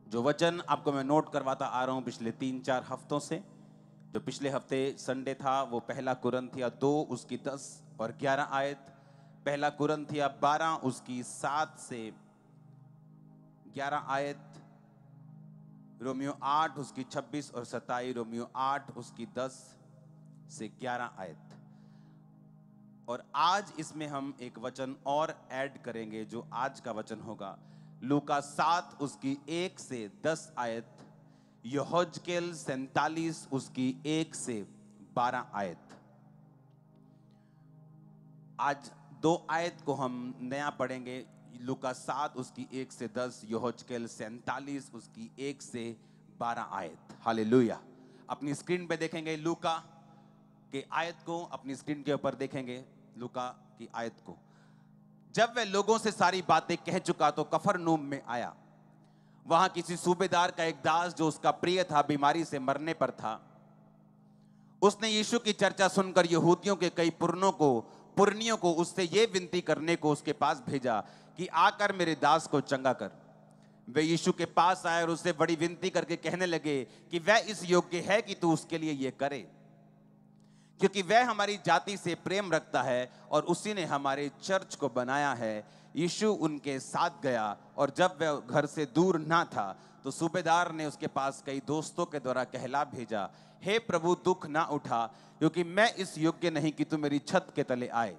जो वचन आपको मैं नोट करवाता आ रहा हूं पिछले 3-4 हफ्तों से, जो पिछले हफ्ते संडे था वो पहला कुरिन्थिया 2 उसकी 10 और 11 आयत, पहला कुरिन्थिया 12 उसकी 7 से 11 आयत, रोमियो 8 उसकी 26 और 27, रोमियो 8 उसकी 10 से 11 आयत। और आज इसमें हम एक वचन और ऐड करेंगे जो आज का वचन होगा, लूका 7 उसकी 1 से 10 आयत, यहोजकेल 47 उसकी 1 से 12 आयत। आज 2 आयत को हम नया पढ़ेंगे, लूका 7 उसकी 1 से 10, यहोजकेल 47 उसकी 1 से 12 आयत। हालेलुया। अपनी स्क्रीन पे देखेंगे लूका के आयत को, अपनी स्क्रीन के ऊपर देखेंगे लूका की आयत को। जब वह लोगों से सारी बातें कह चुका तो कफरनहूम में आया। वहां किसी सूबेदार का एक दास जो उसका प्रिय था बीमारी से मरने पर था। उसने यीशु की चर्चा सुनकर यहूदियों के कई पुरनियों को उससे ये विनती करने को उसके पास भेजा कि आकर मेरे दास को चंगा कर। वे यीशु के पास आए और उससे बड़ी विनती करके कहने लगे कि वह इस योग्य है कि तू उसके लिए ये करे, क्योंकि वह हमारी जाति से प्रेम रखता है और उसी ने हमारे चर्च को बनाया है। यीशु उनके साथ गया और जब वह घर से दूर ना था तो सूबेदार ने उसके पास कई दोस्तों के द्वारा कहला भेजा, हे प्रभु दुख ना उठा, क्योंकि मैं इस योग्य नहीं कि तू मेरी छत के तले आए।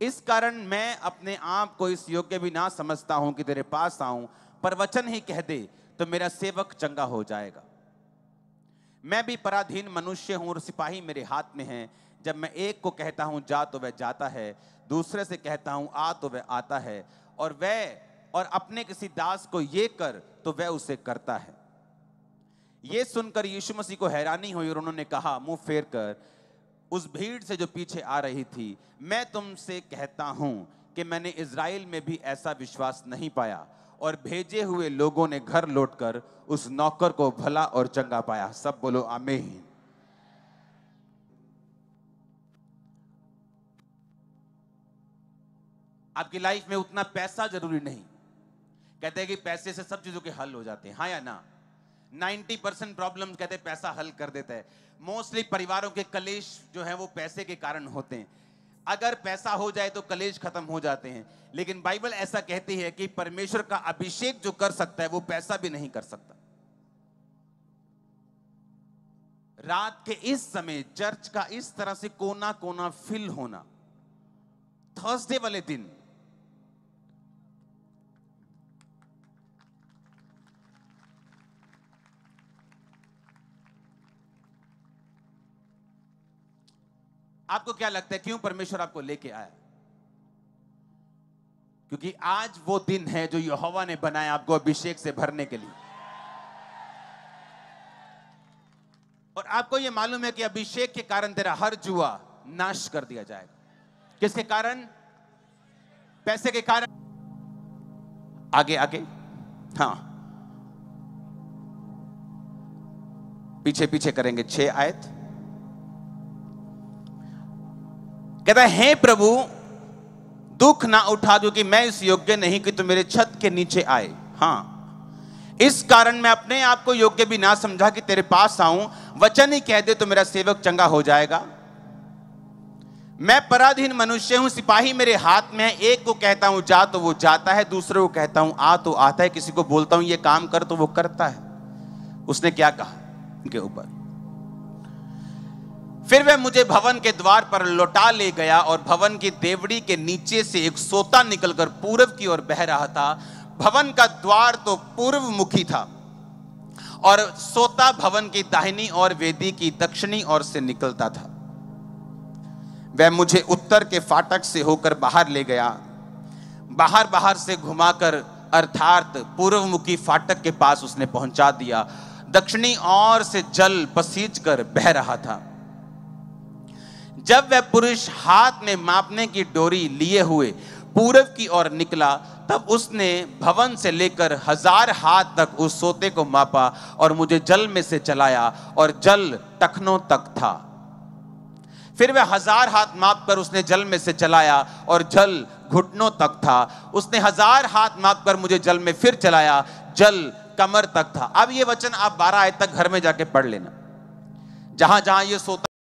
इस कारण मैं अपने आप को इस योग्य भी ना समझता हूं कि तेरे पास आऊं, पर वचन ही कह दे तो मेरा सेवक चंगा हो जाएगा। मैं भी पराधीन मनुष्य हूं और सिपाही मेरे हाथ में हैं। जब मैं एक को कहता हूं जा तो वह जाता है, दूसरे से कहता हूं आ तो वह आता है, और अपने किसी दास को ये कर तो वह उसे करता है। ये सुनकर यीशु मसीह को हैरानी हुई और उन्होंने कहा मुंह फेर कर उस भीड़ से जो पीछे आ रही थी, मैं तुमसे कहता हूं कि मैंने इज़राइल में भी ऐसा विश्वास नहीं पाया। और भेजे हुए लोगों ने घर लौटकर उस नौकर को भला और चंगा पाया। सब बोलो आमीन। आपकी लाइफ में उतना पैसा जरूरी नहीं। कहते हैं कि पैसे से सब चीजों के हल हो जाते हैं, हाँ या ना? 90% प्रॉब्लम कहते हैं पैसा हल कर देता है। मोस्टली परिवारों के कलेश जो है वो पैसे के कारण होते हैं। अगर पैसा हो जाए तो कलेश खत्म हो जाते हैं, लेकिन बाइबल ऐसा कहती है कि परमेश्वर का अभिषेक जो कर सकता है वो पैसा भी नहीं कर सकता। रात के इस समय चर्च का इस तरह से कोना कोना फिल होना, थर्सडे वाले दिन आपको क्या लगता है क्यों परमेश्वर आपको लेके आया? क्योंकि आज वो दिन है जो यहोवा ने बनाया आपको अभिषेक से भरने के लिए। और आपको यह मालूम है कि अभिषेक के कारण तेरा हर जुआ नाश कर दिया जाएगा। किसके कारण? पैसे के कारण। आगे आगे, हाँ, पीछे पीछे करेंगे। 6 आयत कहता है, हे प्रभु दुख ना उठा, क्योंकि मैं इस योग्य नहीं कि तू मेरे छत के नीचे आए। हाँ, इस कारण मैं अपने आप को योग्य भी ना समझा कि तेरे पास आऊं। वचन ही कह दे तो मेरा सेवक चंगा हो जाएगा। मैं पराधीन मनुष्य हूं, सिपाही मेरे हाथ में है। एक को कहता हूं जा तो वो जाता है, दूसरे को कहता हूं आ तो आता है, किसी को बोलता हूं ये काम कर तो वो करता है। उसने क्या कहा उनके ऊपर? फिर वह मुझे भवन के द्वार पर लौटा ले गया और भवन की देवड़ी के नीचे से एक सोता निकलकर पूर्व की ओर बह रहा था। भवन का द्वार तो पूर्व मुखी था और सोता भवन की दाहिनी और वेदी की दक्षिणी ओर से निकलता था। वह मुझे उत्तर के फाटक से होकर बाहर ले गया, बाहर से घुमाकर अर्थात पूर्व मुखी फाटक के पास उसने पहुंचा दिया। दक्षिणी ओर से जल पसीज कर बह रहा था। जब वह पुरुष हाथ में मापने की डोरी लिए हुए पूर्व की ओर निकला, तब उसने भवन से लेकर 1000 हाथ तक उस सोते को मापा और मुझे जल में से चलाया, और जल टखनों तक था। फिर वह 1000 हाथ माप कर उसने जल में से चलाया और जल घुटनों तक था। उसने 1000 हाथ माप कर मुझे जल में फिर चलाया, जल कमर तक था। अब ये वचन आप 12 आयत तक घर में जाके पढ़ लेना। जहां जहां ये सोता